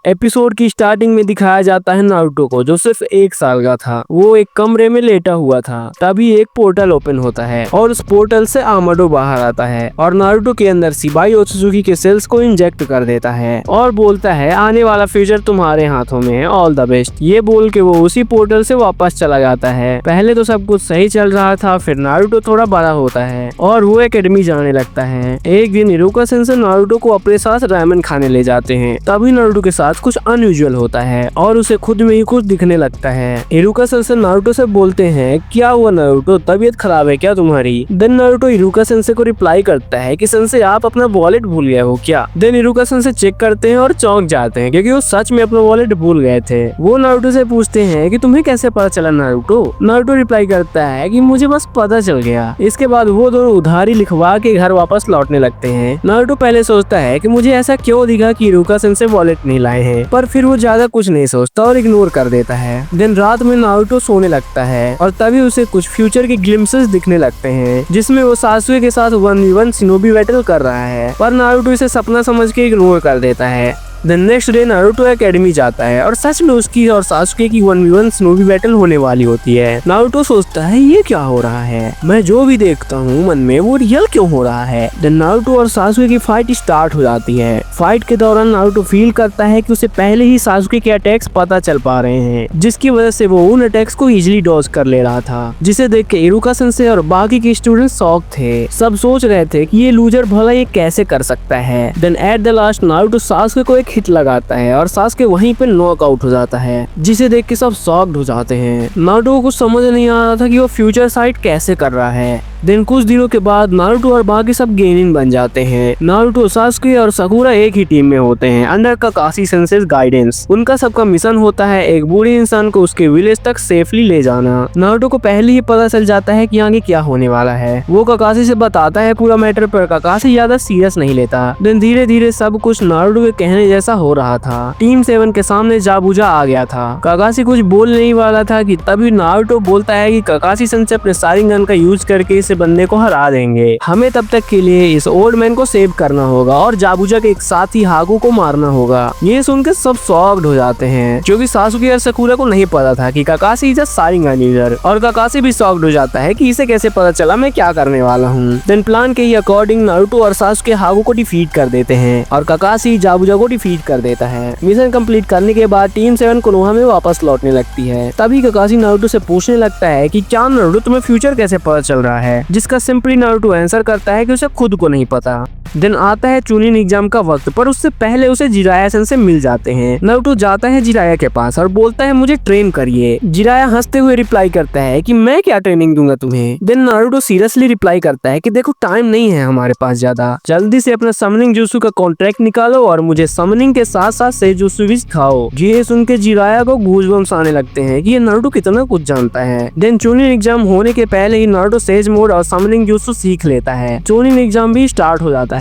Episode की starting में दिखाया जाता है नारुतो को, जो सिर्फ 1 साल का था। वो एक कमरे में लेटा हुआ था। तभी एक पोर्टल ओपन होता है और उस पोर्टल से आमाडो बाहर आता है और नारुतो के अंदर शिबाई ओत्सुजुकी के सेल्स को इंजेक्ट कर देता है और बोलता है आने वाला फ्यूचर तुम्हारे हाथों में है, ऑल द बेस्ट। ये बोल के वो उसी पोर्टल से वापस चला जाता है। पहले तो सब कुछ सही चल रहा था, फिर नारुतो थोड़ा बड़ा होता है और वो एकेडमी जाने लगता है। एक दिन इरुका सेंसेई नारुतो को अपने साथ रामेन खाने ले जाते हैं। तभी नारुतो के साथ कुछ अनयूजुअल होता है और उसे खुद में ही कुछ दिखने लगता है। इरुका सेंसेई नारुतो से बोलते हैं क्या हुआ नारुतो, तबीयत खराब है क्या तुम्हारी? देन नारुतो इरुका सेंसेई को रिप्लाई करता है कि सेंसेई आप अपना वॉलेट भूल गए हो क्या? देन इरुका सेंसेई चेक करते हैं और चौंक जाते हैं क्योंकि वो सच में अपना वॉलेट भूल गए थे। वो नारुतो से पूछते हैं कि तुम्हें कैसे पता चला नारुतो? नारुतो रिप्लाई करता है कि मुझे बस पता चल गया। इसके बाद वो दोनों उधारी लिखवा के घर वापस लौटने लगते हैं। नारुतो पहले सोचता है कि मुझे ऐसा क्यों दिखा कि इरुका सेंसेई वॉलेट नहीं लाए हैं, पर फिर वो ज्यादा कुछ नहीं सोचता और इग्नोर कर देता है। दिन रात में नारुतो सोने लगता है और तभी उसे कुछ फ्यूचर के ग्लिम्पसेस दिखने लगते हैं जिसमें वो सासुए के साथ 1v1 शिनोबी बैटल कर रहा है, पर नारुतो इसे सपना समझ के इग्नोर कर देता है। The next day Naruto academy जाता है और सच में उसकी और सासुके की 1v1 शिनोबी बैटल होने वाली होती है। नारुतो सोचता है ये क्या हो रहा है, मैं जो भी देखता हूँ मन में वो रियल क्यों हो रहा है। देन नारुतो और सासुके की फाइट स्टार्ट हो जाती है। फाइट के दौरान नारुतो फील करता है कि उसे पहले ही सासुके के अटैक्स पता चल पा रहे हैं, जिसकी वजह से वो उन अटैक्स को इजिली डॉज कर ले रहा था, जिसे देख के इरुका सेंसेई और बाकी के स्टूडेंट शॉक थे। सब सोच रहे थे कि ये लूजर भला ये कैसे कर सकता है। Then at the last Naruto Sasuke को एक हिट लगाता है और सासुके वहीं पे नॉक आउट हो जाता है, जिसे देख के सब शॉक्ड हो जाते हैं। नारुतो को कुछ समझ नहीं आ रहा था कि वो फ्यूचर साइट कैसे कर रहा है। दिन कुछ दिनों के बाद नारुतो और बाकी सब गेनिन बन जाते हैं। नारुतो, सासुके और साकुरा एक ही टीम में होते हैं अंडर काकाशी सेंसेई गाइडेंस। उनका सबका मिशन होता है एक बूढ़े इंसान को उसके विलेज तक सेफली ले जाना। नारुतो को पहले ही पता चल जाता है कि आगे क्या होने वाला है। वो काकाशी से बताता है पूरा मैटर, पर काकाशी ज्यादा सीरियस नहीं लेता। दिन धीरे धीरे सब कुछ नारुतो के कहने जैसा हो रहा था। टीम 7 के सामने जाबुजा आ गया था। काकाशी कुछ बोल नहीं वाला था कि तभी नारुतो बोलता है कि काकाशी सेंसेई अपने शारिंगन का यूज करके बंदे को हरा देंगे। हमें तब तक के लिए इस ओल्ड मैन को सेव करना होगा और जाबुजा के एक साथी हाकू को मारना होगा। ये सुनकर सब शॉक्ड हो जाते हैं क्योंकि सासुके और साकुरा को नहीं पता था कि काकाशी इज अ शारिंगन यूजर, और काकाशी भी शॉक्ड हो जाता है कि इसे कैसे पता चला मैं क्या करने वाला हूँ। देन प्लान के अकॉर्डिंग नारुतो और सासुके हाकू को डिफीट कर देते हैं और काकाशी जाबुजा को डिफीट कर देता है। मिशन कंप्लीट करने के बाद टीम 7 कोनोहा में वापस लौटने लगती है। तभी काकाशी नारुतो से पूछने लगता है कि क्या नारुतो तुम्हें फ्यूचर कैसे पता चल रहा है, जिसका सिंपली नारुतो आंसर करता है कि उसे खुद को नहीं पता। दिन आता है चुनिन एग्जाम का वक्त, पर उससे पहले उसे जिराया सेंसेई मिल जाते हैं। नारुतो जाता है जिराया के पास और बोलता है मुझे ट्रेन करिए। जिराया हंसते हुए रिप्लाई करता है कि मैं क्या ट्रेनिंग दूंगा तुम्हें। देन नारुतो सीरियसली रिप्लाई करता है कि देखो टाइम नहीं है हमारे पास ज्यादा, जल्दी से अपना समनिंग जुत्सु का कॉन्ट्रैक्ट निकालो और मुझे समनिंग के साथ साथ सेजुत्सु भी सिखाओ। ये सुन के जिराया को गूज़बम्स आने लगते हैं कि ये नारुतो कितना कुछ जानता है। देन चुनिन एग्जाम होने के पहले ही नारुतो सेज मोड और समनिंग जुत्सु सीख लेता है। चुनिन एग्जाम भी स्टार्ट हो जाता है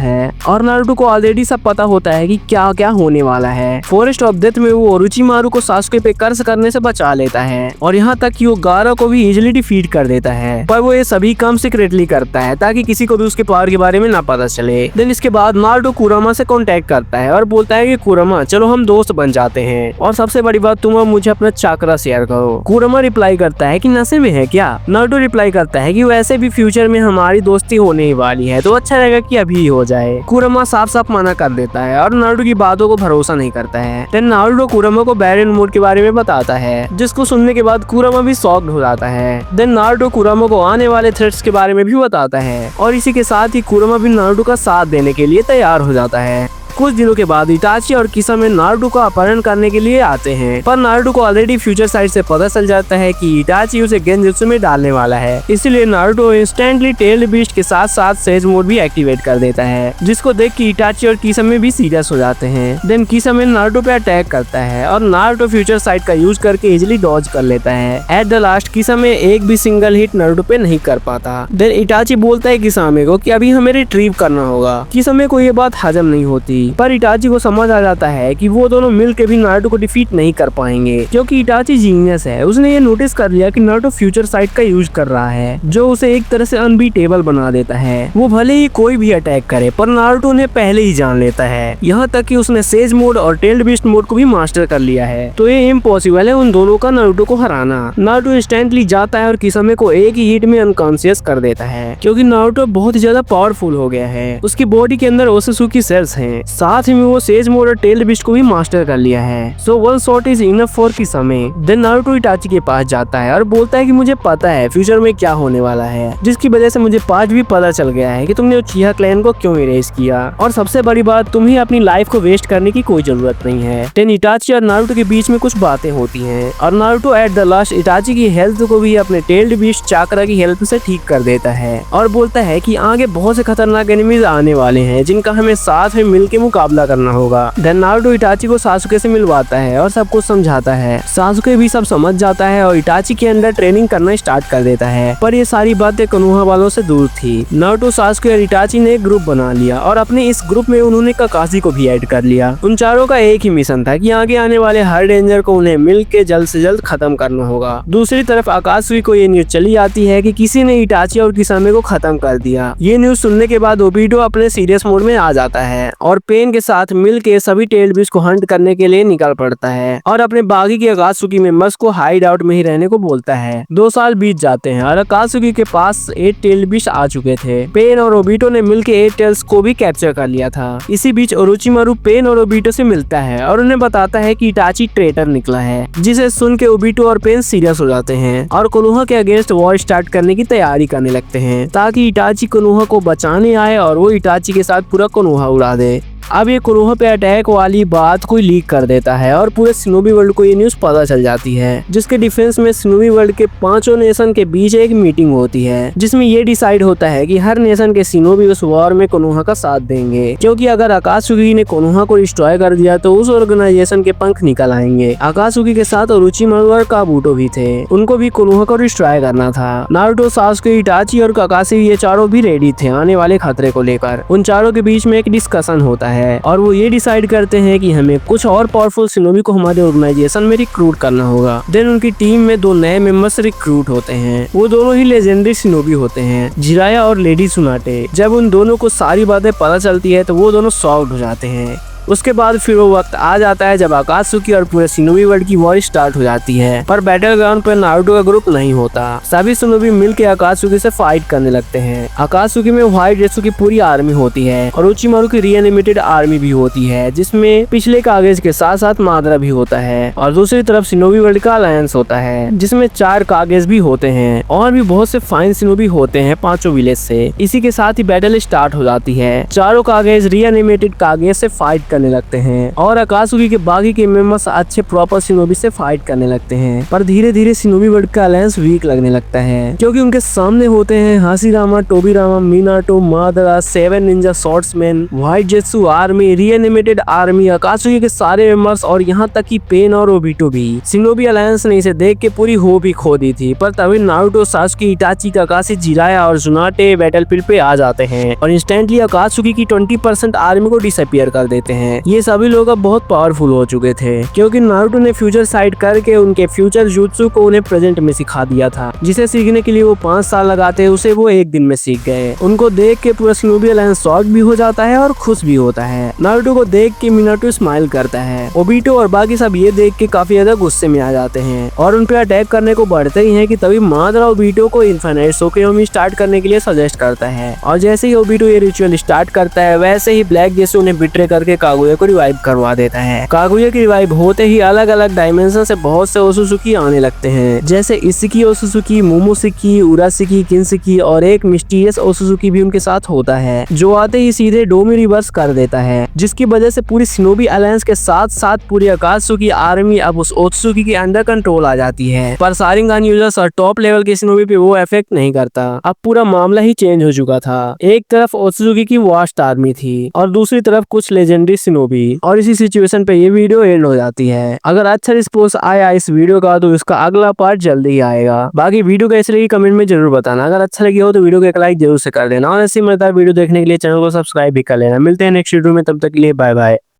और नारुतो को ऑलरेडी सब पता होता है कि क्या क्या होने वाला है। फॉरेस्ट ऑफ डेथ में वो ओरोचिमारू को सासुके पे कर्ज करने से बचा लेता है और यहाँ तक कि वो गारा को भी इजिली डिफीट कर देता है, पर वो ये सभी काम सीक्रेटली करता है ताकि किसी को भी उसके पावर के बारे में ना पता चले। देन इसके बाद नारुतो कुरामा से कांटेक्ट करता है और बोलता है कि कुरामा चलो हम दोस्त बन जाते हैं और सबसे बड़ी बात तुम मुझे अपना चाकरा शेयर करो। कुरामा रिप्लाई करता है कि नशे में है क्या? नारुतो रिप्लाई करता है कि वैसे भी फ्यूचर में हमारी दोस्ती होने ही वाली है तो अच्छा रहेगा कि अभी हो जाए। कुरामा साफ साफ मना कर देता है और नारुतो की बातों को भरोसा नहीं करता है। देन नारुतो कुरामा को बैरन मोड के बारे में बताता है, जिसको सुनने के बाद कुरामा भी शॉक्ड हो जाता है। देन नारुतो कुरामा को आने वाले थ्रेट्स के बारे में भी बताता है और इसी के साथ ही कुरामा भी नारुतो का साथ देने के लिए तैयार हो जाता है। कुछ दिनों के बाद इताची और किसामे नारुतो का अपहरण करने के लिए आते हैं, पर नारुतो को ऑलरेडी फ्यूचर साइड से पता चल जाता है कि इताची उसे गेंजुत्सु में डालने वाला है। इसलिए नारुतो इंस्टेंटली टेल्ड बीस्ट के साथ साथ सेज मोड भी एक्टिवेट कर देता है, जिसको देख के इताची और किसामे भी सीरियस हो जाते हैं। देन किसामे नारुतो पे अटैक करता है और नारुतो फ्यूचर साइड का यूज करके इजिली डॉज कर लेता है। एट द लास्ट किसामे एक भी सिंगल हिट नारुतो पे नहीं कर पाता। देन इताची बोलता है किसामे को कि अभी हमें रिट्रीव करना होगा। किसामे को ये बात हजम नहीं होती पर इटाची को समझ आ जाता है कि वो दोनों मिलकर भी नारुतो को डिफीट नहीं कर पाएंगे, क्योंकि इटाची जीनियस है। उसने ये नोटिस कर लिया कि नारुतो फ्यूचर साइट का यूज कर रहा है, जो उसे एक तरह से अनबीटेबल बना देता है। वो भले ही कोई भी अटैक करे पर नारुतो उन्हें पहले ही जान लेता है। यहाँ तक कि उसने सेज मोड और टेल्ड बीस्ट मोड को भी मास्टर कर लिया है, तो ये इम्पॉसिबल है उन दोनों का नारुतो को हराना। नारुतो इंस्टेंटली जाता है और किसामे को एक ही हिट में अनकॉन्शियस कर देता है, क्योंकि नारुतो बहुत ही ज्यादा पावरफुल हो गया है। उसकी बॉडी के अंदर ओसुसुकी सेल्स हैं, साथ ही में वो सेज मोड और टेल्ड बीस्ट को भी मास्टर कर लिया है। So one shot is enough for Kisame. Then Naruto Itachi के पास जाता है और बोलता है कि मुझे पता है फ्यूचर में क्या होने वाला है, जिसकी वजह से मुझे पांच भी पता चल गया है कि तुमने उचिहा क्लैन को क्यों इरेज किया, और सबसे बड़ी बात तुम्हें अपनी लाइफ को वेस्ट करने की कोई जरूरत नहीं है। देन इटाची और नारुतो के बीच में कुछ बातें होती हैं और Naruto eight the last Itachi की हेल्थ को भी अपने टेल्ड बीस्ट चाक्रा की हेल्प से ठीक कर देता है और बोलता है कि आगे बहुत से खतरनाक एनिमीज आने वाले हैं जिनका हमें साथ में मिलकर मुकाबला करना होगा। देन नारुतो इटाची को सासुके से मिलवाता है और सब कुछ समझाता है। सासुके भी सब समझ जाता है और इटाची के अंदर ट्रेनिंग करना स्टार्ट कर देता है, पर ये सारी बातें कोनोहा वालों से दूर थी। नारुतो, सासुके और इटाची ने एक ग्रुप बना लिया और अपने इस ग्रुप में उन्होंने काकाशी को भी ऐड कर लिया। उन चारों का एक ही मिशन था कि आगे आने वाले हर डेंजर को उन्हें मिलकर जल्द से जल्द खत्म करना होगा। दूसरी तरफ आकाशुई को ये न्यूज चली आती है कि किसी ने इटाची और किसामे को खत्म कर दिया। ये न्यूज सुनने के बाद ओबीटो अपने सीरियस मोड में आ जाता है और पेन के साथ मिलकर सभी टेल्ड बीस्ट को हंट करने के लिए निकल पड़ता है और अपने बागी के आकाशुई मेंबर्स को हाइड आउट में ही रहने को बोलता है। 2 साल बीत जाते हैं और आकाशुई के पास 8 टेल्ड बीस्ट आ चुके थे। पेन और ओबीटो ने मिलकर 8 टेल्स को भी कैप्चर कर लिया था। इसी बीच ओरोचिमारू पेन और ओबीटो से मिलता है और उन्हें बताता है कि इटाची ट्रेटर निकला है, जिसे सुन के ओबीटो और पेन सीरियस हो जाते हैं और कोनोहा के अगेंस्ट वॉर स्टार्ट करने की तैयारी करने लगते हैं ताकि इटाची कोनोहा को बचाने आए और वो इटाची के साथ पूरा कोनोहा उड़ा दे। अब ये कोनोहा पे अटैक वाली बात कोई लीक कर देता है और पूरे शिनोबी वर्ल्ड को ये न्यूज पता चल जाती है, जिसके डिफेंस में शिनोबी वर्ल्ड के 5 नेशन के बीच एक मीटिंग होती है जिसमें ये डिसाइड होता है कि हर नेशन के शिनोबी उस वॉर में कोनोहा का साथ देंगे, क्योंकि अगर आकाशुगी ने कोनोहा को डिस्ट्रॉय कर दिया तो उस ऑर्गेनाइजेशन के पंख निकल आएंगे। आकाशुगी के साथ ओरोचिमारू और काबूटो भी थे, उनको भी कोनोहा को डिस्ट्रॉय करना था। नारुतो, सासुके, इटाची और काकाशी ये चारों भी रेडी थे आने वाले खतरे को लेकर। उन चारों के बीच में एक डिस्कशन होता है और वो ये डिसाइड करते हैं कि हमें कुछ और पावरफुल शिनोबी को हमारे ऑर्गेनाइजेशन में रिक्रूट करना होगा। देन उनकी टीम में 2 नए मेंबर्स रिक्रूट होते हैं। वो दोनों ही लेजेंडरी शिनोबी होते हैं, जिराया और लेडी सुनाटे। जब उन दोनों को सारी बातें पता चलती है तो वो दोनों शॉक्ड हो जाते हैं। उसके बाद फिर वो वक्त आ जाता है जब आकाशुकी और पूरे शिनोबी वर्ल्ड की वॉर स्टार्ट हो जाती है, पर बैटल ग्राउंड पर नारुतो का ग्रुप नहीं होता। सभी शिनोबी मिलकर आकाशुकी से फाइट करने लगते हैं। आकाशुकी में व्हाइट ड्रेसों की पूरी आर्मी होती है और ओरोचिमारू की रीएनिमेटेड आर्मी भी होती है, जिसमें पिछले कागज के साथ साथ मादरा भी होता है। और दूसरी तरफ शिनोबी वर्ल्ड का अलायंस होता है, जिसमें 4 कागज भी होते हैं और भी बहुत से फाइन शिनोबी होते हैं 5 विलेज से। इसी के साथ ही बैटल स्टार्ट हो जाती है। चारों कागज रीएनिमेटेड कागज से फाइट करने लगते हैं और आकाशुगी के बाकी के मेंबर्स अच्छे प्रॉपर शिनोबी से फाइट करने लगते हैं। पर धीरे धीरे शिनोबी वर्ल्ड का अलायंस वीक लगने लगता है, क्योंकि उनके सामने होते हैं Hashirama, Tobirama, Minato, Madara, 7 ninja swordsman, white Zetsu army, reanimated army, Akatsuki के सारे मेंबर्स और यहाँ तक कि पेन और ओबीटो भी। शिनोबी अलायंस ने इसे देख के पूरी होप ही खो दी थी, पर तभी नारुतो, सासुके, इटाची, काकाशी, जिराया और जुनाटे बैटलफील्ड पे आ जाते हैं और इंस्टेंटली आकाशुगी की 20% आर्मी को डिसअपियर कर देते हैं। ये सभी लोग अब बहुत पावरफुल हो चुके थे, क्योंकि नारुतो ने फ्यूचर साइड करके उनके फ्यूचर जुत्सु को उन्हें प्रेजेंट में सिखा दिया था, जिसे सीखने के लिए वो 5 साल लगाते उसे वो 1 दिन में सीख गए। उनको देख के पूरा शिनोबी अलायंस शॉक भी हो जाता है और खुश भी होता है। नारुतो को देख के मिनाटो स्माइल करता है। ओबीटो और बाकी सब ये देख के काफी ज्यादा गुस्से में आ जाते हैं और उन पे अटैक करने को बढ़ते ही हैं कि तभी मादरा ओबीटो को इनफाइनाइट सोकेयोमी स्टार्ट करने के लिए सजेस्ट करता है। और जैसे ही ओबीटो ये रिचुअल स्टार्ट करता है, वैसे ही ब्लैक जैसे उन्हें बिट्रे करके कागुया को रिवाइव करवा देता है। कागुया की रिवाइव होते ही अलग अलग डायमेंशन से बहुत से ओसुसुकी आने लगते हैं, जैसे इशिकी ओसुसुकी, मोमोशिकी, उराशिकी, किन्शिकी और एक मिस्टीरियस ओसुसुकी भी उनके साथ होता है, जो आते ही सीधे डोमी रिवर्स कर देता है, जिसकी वजह से पूरी शिनोबी अलायंस के साथ साथ पूरी आकाशुकी आर्मी अब उस ओत्सुकी के अंडर कंट्रोल आ जाती है। पर शारिंगान यूजर्स और टॉप लेवल के शिनोबी पे वो इफेक्ट नहीं करता। अब पूरा मामला ही चेंज हो चुका था। एक तरफ ओत्सुकी की वास्ट आर्मी थी और दूसरी तरफ कुछ लेजेंडरी शिनोबी। और इसी सिचुएशन पे ये वीडियो एंड हो जाती है। अगर अच्छा रिस्पॉन्स आया इस वीडियो का तो इसका अगला पार्ट जल्दी ही आएगा। बाकी वीडियो कैसी लगी कमेंट में जरूर बताना। अगर अच्छा लगी हो तो वीडियो को एक लाइक जरूर से कर देना और ऐसी मजेदार वीडियो देखने के लिए चैनल को सब्सक्राइब भी कर लेना। मिलते हैं नेक्स्ट वीडियो में, तब तक के लिए बाय बाय।